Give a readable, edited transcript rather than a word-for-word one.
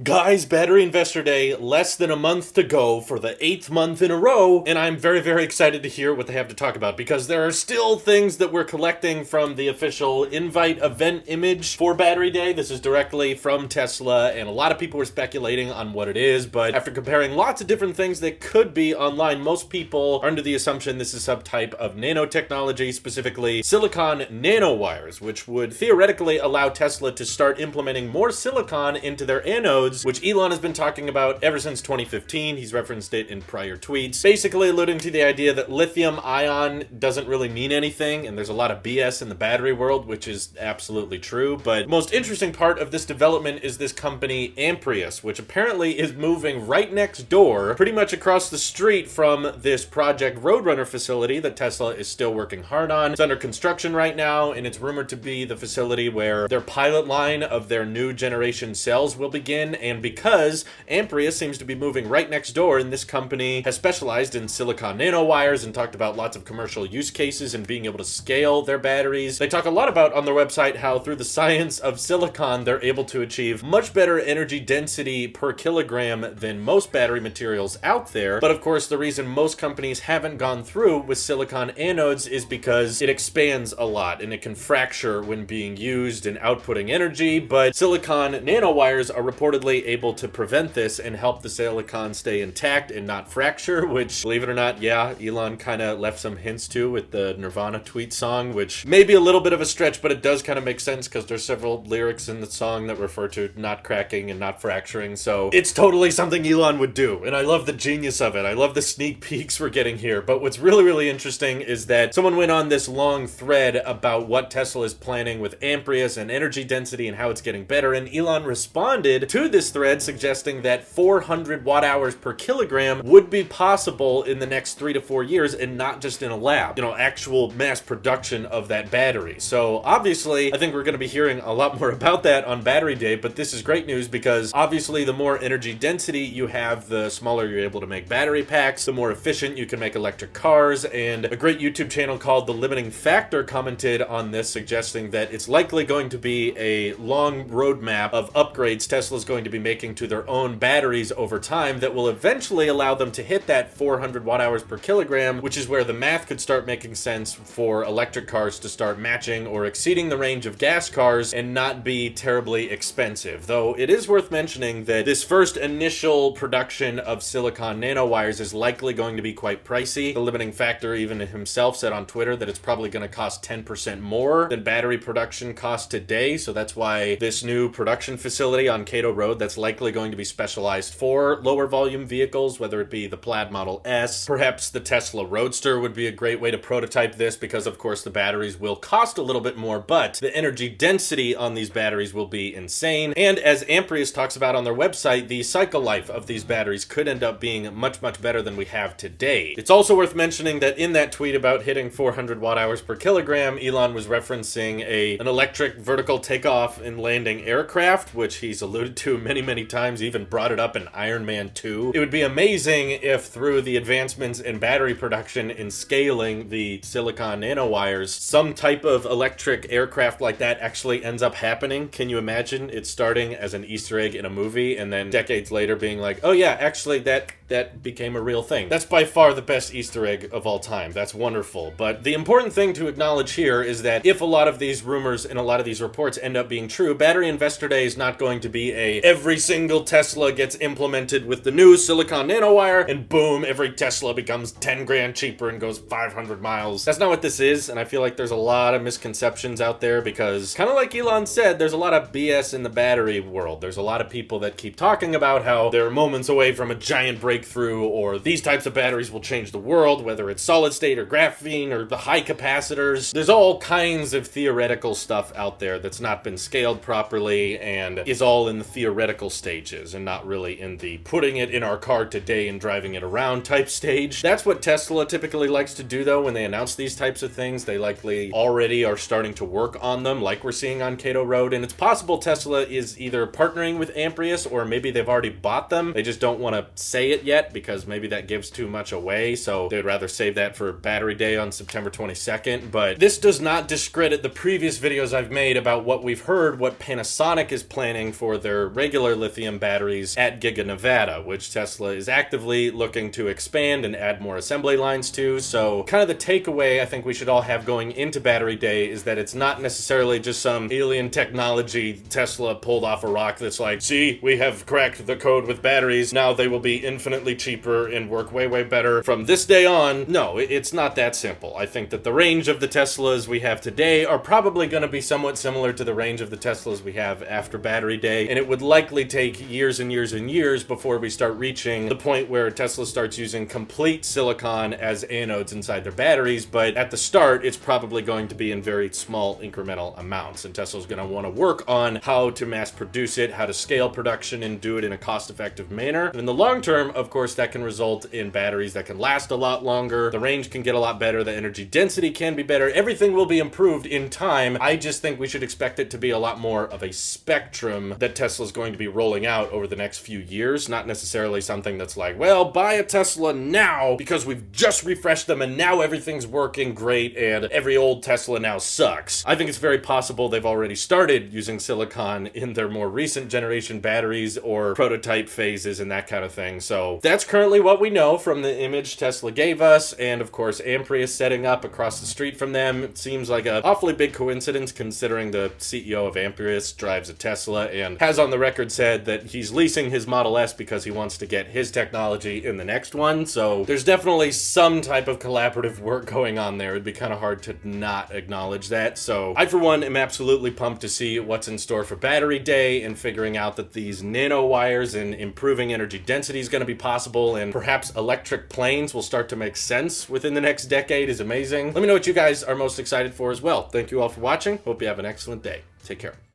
Guys, Battery Investor Day, less than a month to go for the 8th month in a row, and I'm very, very excited to hear what they have to talk about because there are still things that we're collecting from the official invite event image for Battery Day. This is directly from Tesla, and a lot of people were speculating on what it is, but after comparing lots of different things that could be online, most people are under the assumption this is some type of nanotechnology, specifically silicon nanowires, which would theoretically allow Tesla to start implementing more silicon into their anodes, which Elon has been talking about ever since 2015. He's referenced it in prior tweets, basically alluding to the idea that lithium ion doesn't really mean anything, and there's a lot of BS in the battery world, which is absolutely true. But the most interesting part of this development is this company Amprius, which apparently is moving right next door, pretty much across the street from this Project Roadrunner facility that Tesla is still working hard on. It's under construction right now, and it's rumored to be the facility where their pilot line of their new generation cells will begin. And because Amprius seems to be moving right next door, and this company has specialized in silicon nanowires and talked about lots of commercial use cases and being able to scale their batteries. They talk a lot about on their website how through the science of silicon, they're able to achieve much better energy density per kilogram than most battery materials out there. But of course, the reason most companies haven't gone through with silicon anodes is because it expands a lot and it can fracture when being used and outputting energy. But silicon nanowires are reportedly able to prevent this and help the silicon stay intact and not fracture, which, believe it or not, yeah, Elon kind of left some hints to with the Nirvana tweet song, which may be a little bit of a stretch, but it does kind of make sense because there's several lyrics in the song that refer to not cracking and not fracturing, so it's totally something Elon would do, and I love the genius of it. I love the sneak peeks we're getting here, but what's really, really interesting is that someone went on this long thread about what Tesla is planning with Amprius and energy density and how it's getting better, and Elon responded to this thread suggesting that 400 watt hours per kilogram would be possible in the next 3 to 4 years and not just in a lab, actual mass production of that battery. So obviously, I think we're going to be hearing a lot more about that on Battery Day, but this is great news because obviously the more energy density you have, the smaller you're able to make battery packs, the more efficient you can make electric cars, and a great YouTube channel called The Limiting Factor commented on this, suggesting that it's likely going to be a long roadmap of upgrades Tesla's going to be making to their own batteries over time that will eventually allow them to hit that 400 watt hours per kilogram, which is where the math could start making sense for electric cars to start matching or exceeding the range of gas cars and not be terribly expensive. Though it is worth mentioning that this first initial production of silicon nanowires is likely going to be quite pricey. The Limiting Factor even himself said on Twitter that it's probably going to cost 10% more than battery production costs today, so that's why this new production facility on Cato Road that's likely going to be specialized for lower volume vehicles, whether it be the Plaid Model S, perhaps the Tesla Roadster would be a great way to prototype this because of course the batteries will cost a little bit more, but the energy density on these batteries will be insane. And as Amprius talks about on their website, the cycle life of these batteries could end up being much, much better than we have today. It's also worth mentioning that in that tweet about hitting 400 watt hours per kilogram, Elon was referencing an electric vertical takeoff and landing aircraft, which he's alluded to many, many times, even brought it up in Iron Man 2. It would be amazing if through the advancements in battery production and scaling the silicon nanowires, some type of electric aircraft like that actually ends up happening. Can you imagine it starting as an Easter egg in a movie and then decades later being like, oh yeah, actually that became a real thing. That's by far the best Easter egg of all time. That's wonderful. But the important thing to acknowledge here is that if a lot of these rumors and a lot of these reports end up being true, Battery Investor Day is not going to be every single Tesla gets implemented with the new silicon nanowire and boom, every Tesla becomes 10 grand cheaper and goes 500 miles. That's not what this is, and I feel like there's a lot of misconceptions out there because, kind of like Elon said, there's a lot of BS in the battery world. There's a lot of people that keep talking about how they're moments away from a giant breakthrough, or these types of batteries will change the world, whether it's solid state or graphene or the high capacitors. There's all kinds of theoretical stuff out there that's not been scaled properly and is all in the theoretical stages and not really in the putting it in our car today and driving it around type stage. That's what Tesla typically likes to do though when they announce these types of things. They likely already are starting to work on them like we're seeing on Cato Road, and it's possible Tesla is either partnering with Amprius or maybe they've already bought them. They just don't want to say it yet because maybe that gives too much away, so they'd rather save that for Battery Day on September 22nd. But this does not discredit the previous videos I've made about what we've heard, what Panasonic is planning for their regular lithium batteries at Giga Nevada, which Tesla is actively looking to expand and add more assembly lines to. So kind of the takeaway I think we should all have going into Battery Day is that it's not necessarily just some alien technology Tesla pulled off a rock that's like, see, we have cracked the code with batteries, now they will be infinitely cheaper and work way, way better from this day on. No, it's not that simple. I think that the range of the Teslas we have today are probably going to be somewhat similar to the range of the Teslas we have after Battery Day, and it would likely take years and years and years before we start reaching the point where Tesla starts using complete silicon as anodes inside their batteries, but at the start, it's probably going to be in very small incremental amounts, and Tesla's going to want to work on how to mass produce it, how to scale production and do it in a cost-effective manner. And in the long term, of course, that can result in batteries that can last a lot longer, the range can get a lot better, the energy density can be better, everything will be improved in time. I just think we should expect it to be a lot more of a spectrum that Tesla's going to be rolling out over the next few years, not necessarily something that's like, well, buy a Tesla now because we've just refreshed them and now everything's working great and every old Tesla now sucks. I think it's very possible they've already started using silicon in their more recent generation batteries or prototype phases and that kind of thing. So that's currently what we know from the image Tesla gave us, and of course Amprius setting up across the street from them. It seems like an awfully big coincidence considering the CEO of Amprius drives a Tesla and has on the record said that he's leasing his Model S because he wants to get his technology in the next one. So there's definitely some type of collaborative work going on there. It'd be kind of hard to not acknowledge that. So I, for one, am absolutely pumped to see what's in store for Battery Day and figuring out that these nanowires and improving energy density is going to be possible, and perhaps electric planes will start to make sense within the next decade is amazing. Let me know what you guys are most excited for as well. Thank you all for watching. Hope you have an excellent day. Take care.